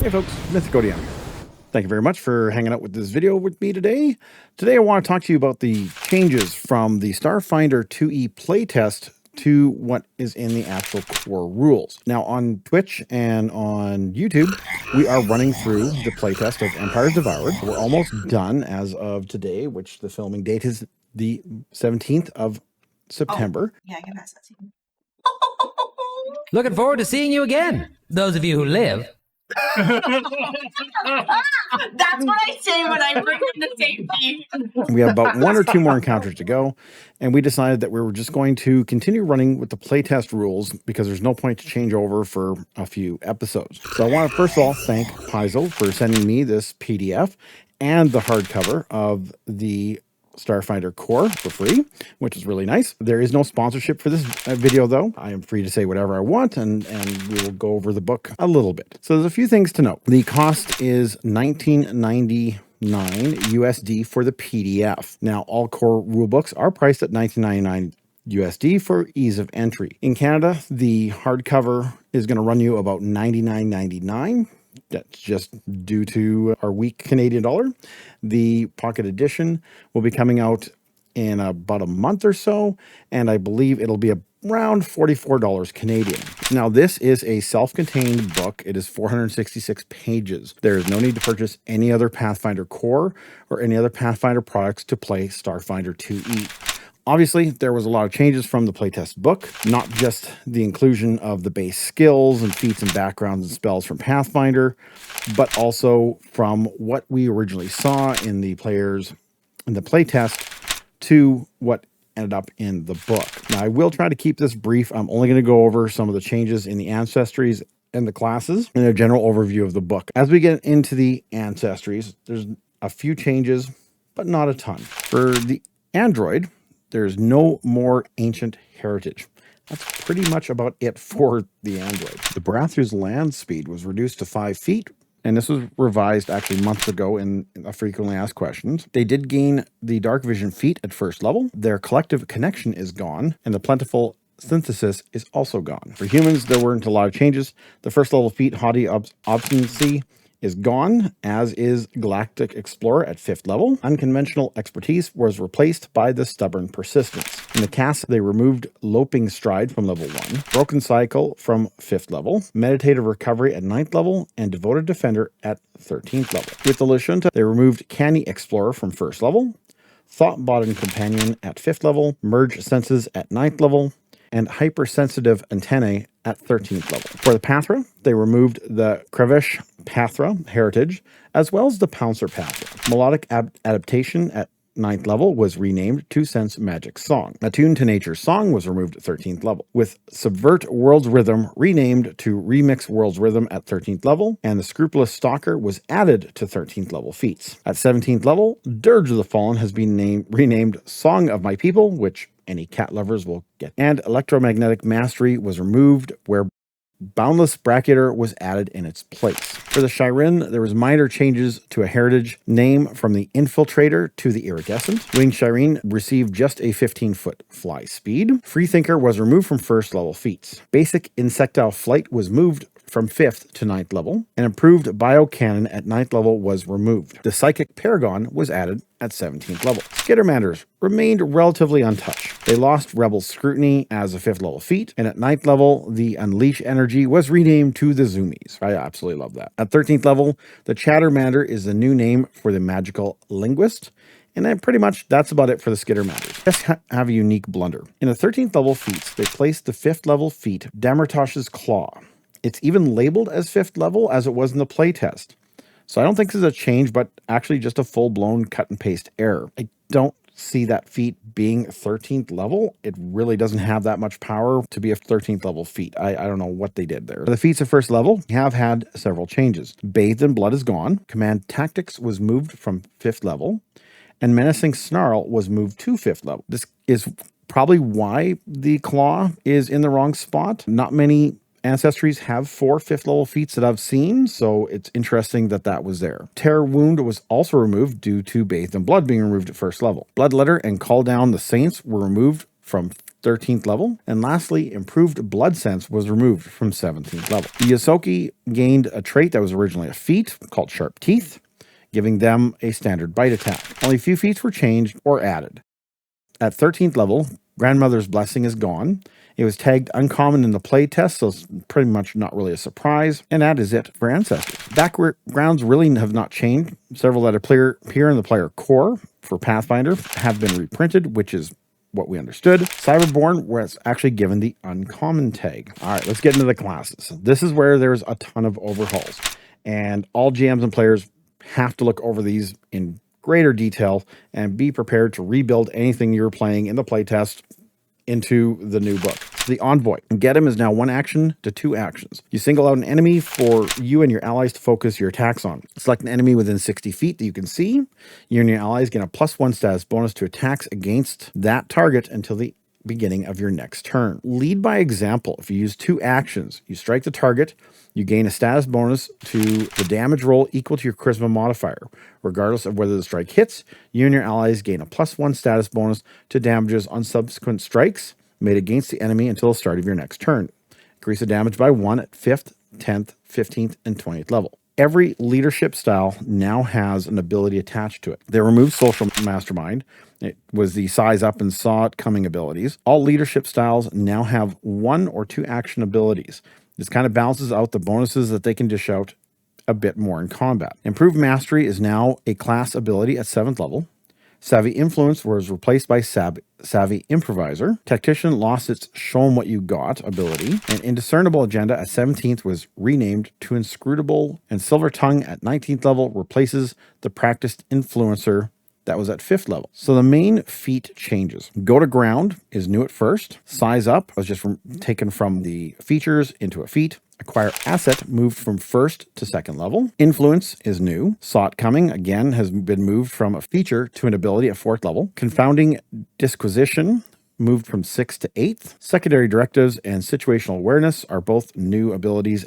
Hey folks, Mythicodian. Thank you very much for hanging out with this video with me today. Today I want to talk to you about the changes from the Starfinder 2E playtest to what is in the actual core rules. Now on Twitch and on YouTube, we are running through the playtest of Empires Devoured. We're almost done as of today, which the filming date is the 17th of September. Yeah, I can pass that to you. Looking forward to seeing you again, those of you who live. That's what I say when I bring in the safety. We have about one or two more encounters to go, and we decided that we were just going to continue running with the playtest rules because there's no point to change over for a few episodes. So I want to first of all thank Paizo for sending me this PDF and the hardcover of the Starfinder core for free, which is really nice. There is no sponsorship for this video though. I am free to say whatever I want, and we will go over the book a little bit. So there's a few things to note. The cost is $19.99 USD for the PDF. Now all core rulebooks are priced at $19.99 USD for ease of entry. In Canada, the hardcover is going to run you about $99.99. That's just due to our weak Canadian dollar. The pocket edition will be coming out in about a month or so, and I believe it'll be around $44 Canadian. Now, this is a self-contained book. It is 466 pages. There is no need to purchase any other Pathfinder core or any other Pathfinder products to play Starfinder 2E. Obviously, there was a lot of changes from the playtest book, not just the inclusion of the base skills and feats and backgrounds and spells from Pathfinder, but also from what we originally saw in the playtest to what ended up in the book. Now, I will try to keep this brief. I'm only going to go over some of the changes in the ancestries and the classes and a general overview of the book. As we get into the ancestries, there's a few changes, but not a ton. For the android, there's no more ancient heritage. That's pretty much about it for the android. The Barathu's land speed was reduced to 5 feet, and this was revised actually months ago in a frequently asked questions. They did gain the dark vision feat at first level. Their collective connection is gone, and the plentiful synthesis is also gone. For humans, there weren't a lot of changes. The first level feat, haughty obstinacy, is gone, as is Galactic Explorer at 5th level. Unconventional expertise was replaced by the stubborn persistence. In the cast, they removed loping stride from level 1, broken cycle from 5th level, meditative recovery at 9th level, and devoted defender at 13th level. With the Lashunta, they removed canny explorer from 1st level, thoughtbot and companion at 5th level, merge senses at 9th level, and hypersensitive antennae at 13th level. For the Pathra, they removed the Krevesh Pathra heritage, as well as the Pouncer Pathra. Melodic adaptation at 9th level was renamed to Sense Magic Song. Attuned to Nature Song was removed at 13th level, with Subvert World's Rhythm renamed to Remix World's Rhythm at 13th level, and the Scrupulous Stalker was added to 13th level feats. At 17th level, Dirge of the Fallen has been renamed Song of My People, which any cat lovers will get. And Electromagnetic Mastery was removed, where Boundless Bracketer was added in its place. For the Shirren, there was minor changes to a heritage name from the Infiltrator to the Iridescent. Winged Shirren received just a 15-foot fly speed. Freethinker was removed from 1st level feats. Basic Insectile Flight was moved from 5th to 9th level. An improved Biocannon at 9th level was removed. The Psychic Paragon was added at 17th level. Skittermanders remained relatively untouched. They lost Rebel Scrutiny as a 5th level feat, and at 9th level, the Unleash Energy was renamed to the Zoomies. I absolutely love that. At 13th level, the Chattermander is the new name for the Magical Linguist. And then pretty much that's about it for the Skittermanders. Let's have a unique blunder. In the 13th level feats, they placed the 5th level feat, Damertosh's Claw. It's even labeled as 5th level as it was in the playtest. So I don't think this is a change, but actually just a full-blown cut and paste error. I don't see that feat being 13th level. It really doesn't have that much power to be a 13th level feat. I don't know what they did there. The feats of 1st level have had several changes. Bathed in Blood is gone. Command Tactics was moved from 5th level. And Menacing Snarl was moved to 5th level. This is probably why the Claw is in the wrong spot. Not many ancestries have 4 5th level feats that I've seen, so it's interesting that that was there. Terror Wound was also removed due to Bathed in Blood being removed at 1st level. Bloodletter and Call Down the Saints were removed from 13th level. And lastly, improved blood sense was removed from 17th level. Ysoki gained a trait that was originally a feat called Sharp Teeth, giving them a standard bite attack. Only a few feats were changed or added. At 13th level, Grandmother's Blessing is gone. It was tagged uncommon in the playtest, so it's pretty much not really a surprise. And that is it for Ancestry. Backgrounds really have not changed. Several that appear in the player core for Pathfinder have been reprinted, which is what we understood. Cyberborn was actually given the uncommon tag. All right, let's get into the classes. This is where there's a ton of overhauls, and all GMs and players have to look over these in greater detail and be prepared to rebuild anything you're playing in the playtest into the new book. The Envoy. Get him is now 1 action to 2 actions. You single out an enemy for you and your allies to focus your attacks on. Select an enemy within 60 feet that you can see. You and your allies get a +1 status bonus to attacks against that target until the beginning of your next turn. Lead by example. If you use 2 actions, you strike the target, you gain a status bonus to the damage roll equal to your charisma modifier. Regardless of whether the strike hits, you and your allies gain a +1 status bonus to damages on subsequent strikes made against the enemy until the start of your next turn. Increase the damage by 1 at 5th, 10th, 15th, and 20th level. Every leadership style now has an ability attached to it. They removed Social Mastermind. It was the size up and saw it coming abilities. All leadership styles now have 1 or 2 action abilities. This kind of balances out the bonuses that they can dish out a bit more in combat. Improved Mastery is now a class ability at 7th level. Savvy Influence was replaced by Savvy Improviser. Tactician lost its Show 'em What You Got ability. And Indiscernible Agenda at 17th was renamed to Inscrutable. And Silver Tongue at 19th level replaces the Practiced Influencer that was at 5th level. So the main feat changes. Go to Ground is new at first. Size Up was just taken from the features into a feat. Acquire Asset moved from 1st to 2nd level. Influence is new. Saw It Coming, again, has been moved from a feature to an ability at 4th level. Confounding Disquisition moved from 6th to 8th. Secondary Directives and Situational Awareness are both new abilities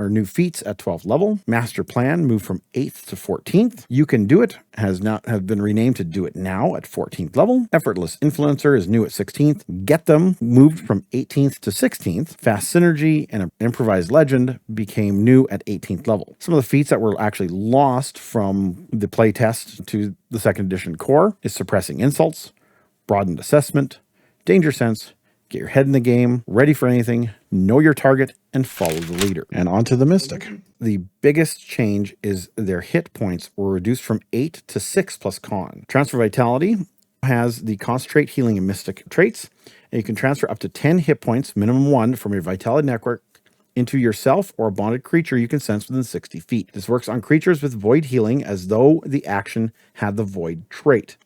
new feats at 12th level. Master Plan moved from 8th to 14th. You Can Do It have been renamed to Do It Now at 14th level. Effortless Influencer is new at 16th. Get Them moved from 18th to 16th. Fast Synergy and Improvised Legend became new at 18th level. Some of the feats that were actually lost from the playtest to the 2nd edition core is Suppressing Insults, Broadened Assessment, Danger Sense, Get Your Head in the Game, Ready for Anything, Know Your Target, and Follow the Leader. And on to the Mystic. The biggest change is their hit points were reduced from 8 to 6 plus con. Transfer Vitality has the Concentrate, Healing, and Mystic traits, and you can transfer up to 10 hit points, minimum 1, from your Vitality network into yourself or a bonded creature you can sense within 60 feet. This works on creatures with Void Healing as though the action had the Void trait,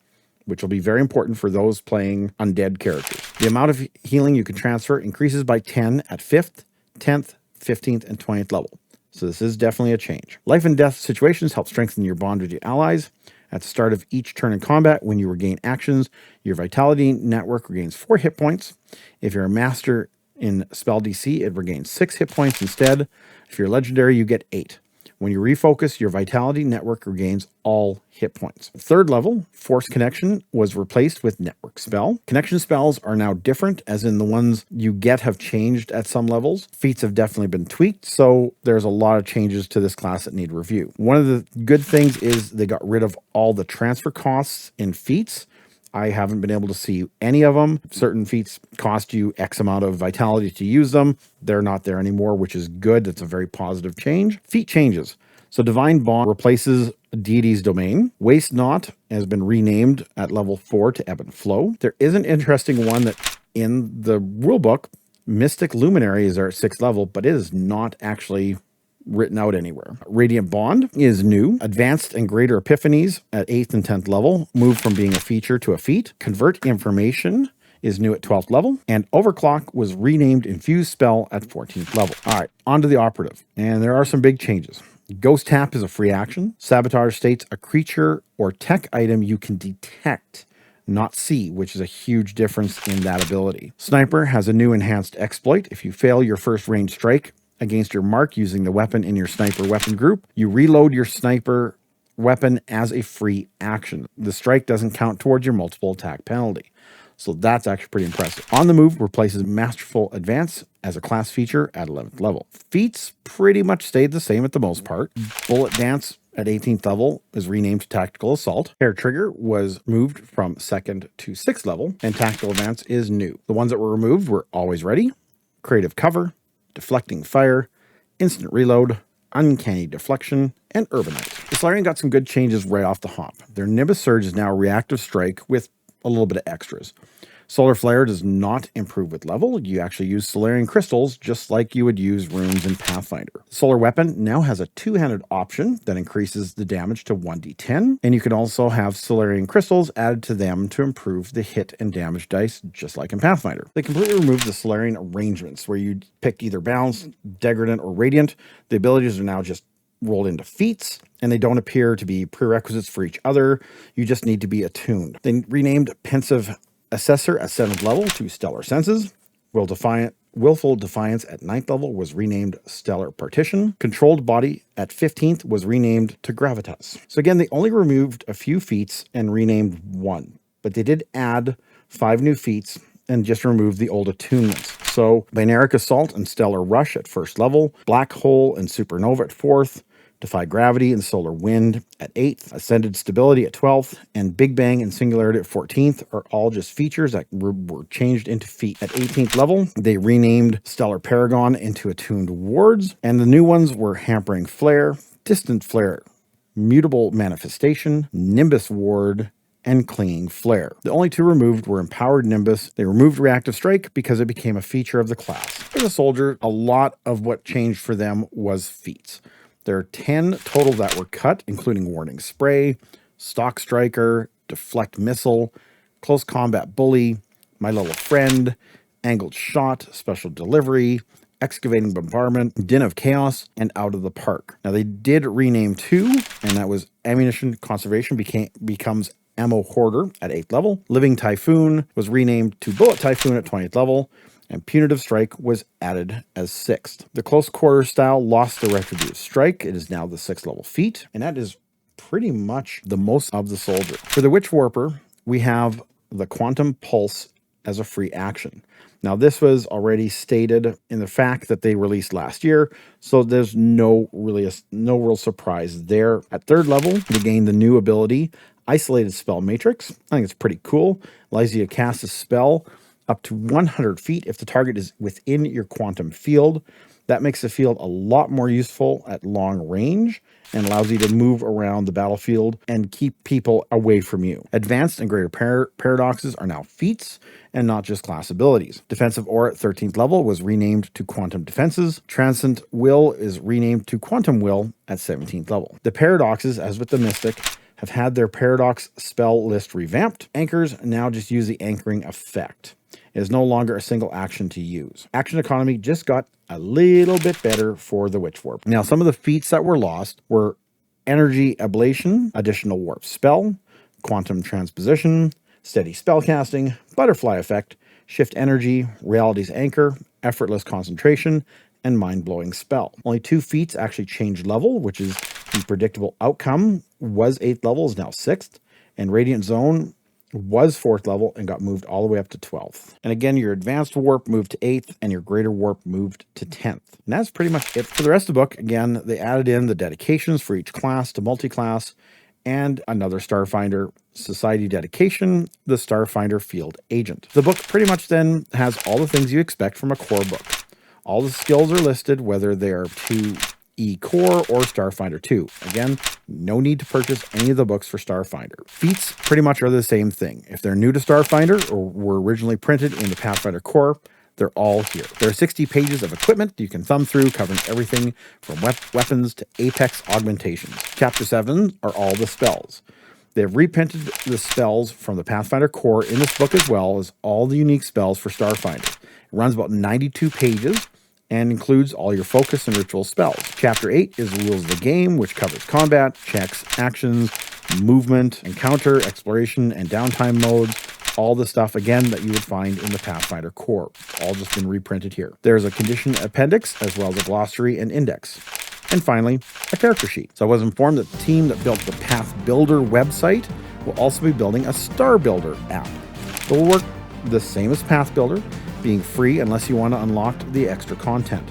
which will be very important for those playing undead characters. The amount of healing you can transfer increases by 10 at 5th, 10th, 15th, and 20th level. So this is definitely a change. Life and death situations help strengthen your bond with your allies. At the start of each turn in combat, when you regain actions, your Vitality network regains 4 hit points. If you're a master in spell DC, it regains 6 hit points instead. If you're legendary, you get 8. When you refocus, your Vitality network regains all hit points. 3rd level, Force Connection was replaced with Network Spell. Connection spells are now different, as in the ones you get have changed at some levels. Feats have definitely been tweaked, so there's a lot of changes to this class that need review. One of the good things is they got rid of all the transfer costs in feats. I haven't been able to see any of them. Certain feats cost you X amount of vitality to use them. They're not there anymore, which is good. It's a very positive change. Feat changes. So Divine Bond replaces Deity's Domain. Waste Not has been renamed at level 4 to Ebb and Flow. There is an interesting one that in the rulebook, Mystic Luminaries are at 6th level, but it is not actually written out anywhere. Radiant Bond is new. Advanced and Greater Epiphanies at 8th and 10th level moved from being a feature to a feat. Convert Information is new at 12th level, and Overclock was renamed Infuse Spell at 14th level. All right, on to the Operative, and there are some big changes. Ghost Tap is a free action. Sabotage states a creature or tech item you can detect, not see, which is a huge difference in that ability. Sniper has a new enhanced exploit. If you fail your first range strike against your mark using the weapon in your sniper weapon group, you reload your sniper weapon as a free action. The strike doesn't count towards your multiple attack penalty. So that's actually pretty impressive. On the Move replaces Masterful Advance as a class feature at 11th level. Feats pretty much stayed the same at the most part. Bullet Dance at 18th level is renamed to Tactical Assault. Hair Trigger was moved from 2nd to 6th level, and Tactical Advance is new. The ones that were removed were Always Ready, Creative Cover, Deflecting Fire, Instant Reload, Uncanny Deflection, and Urbanite. The Solarian got some good changes right off the hop. Their Nimbus Surge is now Reactive Strike with a little bit of extras. Solar Flare does not improve with level. You actually use Solarian crystals just like you would use runes in Pathfinder. Solar Weapon now has a two-handed option that increases the damage to 1d10, and you can also have Solarian crystals added to them to improve the hit and damage dice just like in Pathfinder. They completely removed the Solarian arrangements where you picked either Balanced, Degradant, or Radiant. The abilities are now just rolled into feats, and they don't appear to be prerequisites for each other. You just need to be attuned. They renamed Pensive Assessor at 7th level to Stellar Senses. Willful Defiance at 9th level was renamed Stellar Partition. Controlled Body at 15th was renamed to Gravitas. So again, they only removed a few feats and renamed one, but they did add 5 new feats and just removed the old attunements. So Binaric Assault and Stellar Rush at 1st level, Black Hole and Supernova at 4th, Defy Gravity and Solar Wind at 8th, Ascended Stability at 12th, and Big Bang and Singularity at 14th are all just features that were changed into feat. At 18th level, they renamed Stellar Paragon into Attuned Wards, and the new ones were Hampering Flare, Distant Flare, Mutable Manifestation, Nimbus Ward, and Clinging Flare. The only 2 removed were Empowered Nimbus. They removed Reactive Strike because it became a feature of the class. For the soldier, a lot of what changed for them was feats. There are 10 total that were cut, including Warning Spray, Stock Striker, Deflect Missile, Close Combat Bully, My Little Friend, Angled Shot, Special Delivery, Excavating Bombardment, Din of Chaos, and Out of the Park. Now they did rename 2, and that was Ammunition Conservation becomes Ammo Hoarder at 8th level. Living Typhoon was renamed to Bullet Typhoon at 20th level, and Punitive Strike was added as 6th. The Close Quarter style lost the Retributive Strike. It is now the 6th level feat, and that is pretty much the most of the soldier. For the Witchwarper, we have the Quantum Pulse as a free action. Now, this was already stated in the fact that they released last year, so there's no real surprise there. At 3rd level, we gain the new ability, Isolated Spell Matrix. I think it's pretty cool. Allows you to cast a spell up to 100 feet if the target is within your quantum field. That makes the field a lot more useful at long range and allows you to move around the battlefield and keep people away from you. Advanced and Greater Paradoxes are now feats and not just class abilities. Defensive Aura at 13th level was renamed to Quantum Defenses. Transcend Will is renamed to Quantum Will at 17th level. The Paradoxes, as with the Mystic, have had their Paradox spell list revamped. Anchors now just use the anchoring effect. It is no longer a single action to use. Action economy just got a little bit better for the Witchwarp. Now, some of the feats that were lost were Energy Ablation, Additional Warp Spell, Quantum Transposition, Steady Spellcasting, Butterfly Effect, Shift Energy, Reality's Anchor, Effortless Concentration, and Mind-Blowing Spell. Only 2 feats actually changed level, which is the Predictable Outcome was 8th level, is now 6th, and Radiant Zone was 4th level and got moved all the way up to 12th. And again, your Advanced Warp moved to 8th and your Greater Warp moved to 10th. And that's pretty much it for the rest of the book. Again, they added in the dedications for each class to multi-class and another Starfinder Society dedication, the Starfinder Field Agent. The book pretty much then has all the things you expect from a core book. All the skills are listed, whether they're 2E Core or Starfinder 2. Again, no need to purchase any of the books for Starfinder. Feats pretty much are the same thing. If they're new to Starfinder or were originally printed in the Pathfinder Core, they're all here. There are 60 pages of equipment you can thumb through, covering everything from weapons to apex augmentations. Chapter 7 are all the spells. They've reprinted the spells from the Pathfinder Core in this book as well as all the unique spells for Starfinder. It runs about 92 pages and includes all your focus and ritual spells. Chapter 8 is Rules of the Game, which covers combat, checks, actions, movement, encounter, exploration, and downtime modes. All the stuff, again, that you would find in the Pathfinder Core. All just been reprinted here. There's a condition appendix, as well as a glossary and index. And finally, a character sheet. So I was informed that the team that built the Pathbuilder website will also be building a Starbuilder app. It will work the same as Pathbuilder, being free unless you want to unlock the extra content.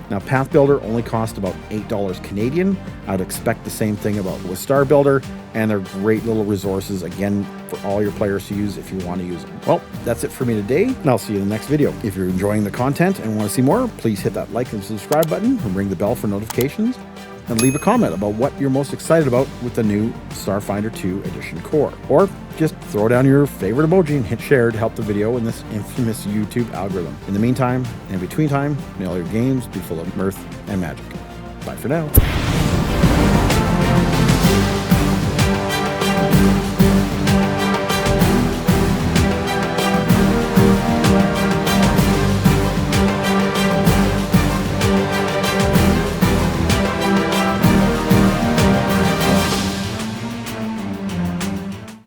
Now, Pathbuilder only costs about $8 Canadian. I'd expect the same thing with Starbuilder, and they're great little resources, again, for all your players to use if you want to use them. Well, that's it for me today, and I'll see you in the next video. If you're enjoying the content and want to see more, please hit that like and subscribe button and ring the bell for notifications, and leave a comment about what you're most excited about with the new Starfinder 2 Edition Core. Or just throw down your favorite emoji and hit share to help the video in this infamous YouTube algorithm. In the meantime, and in between time, may all your games be full of mirth and magic. Bye for now.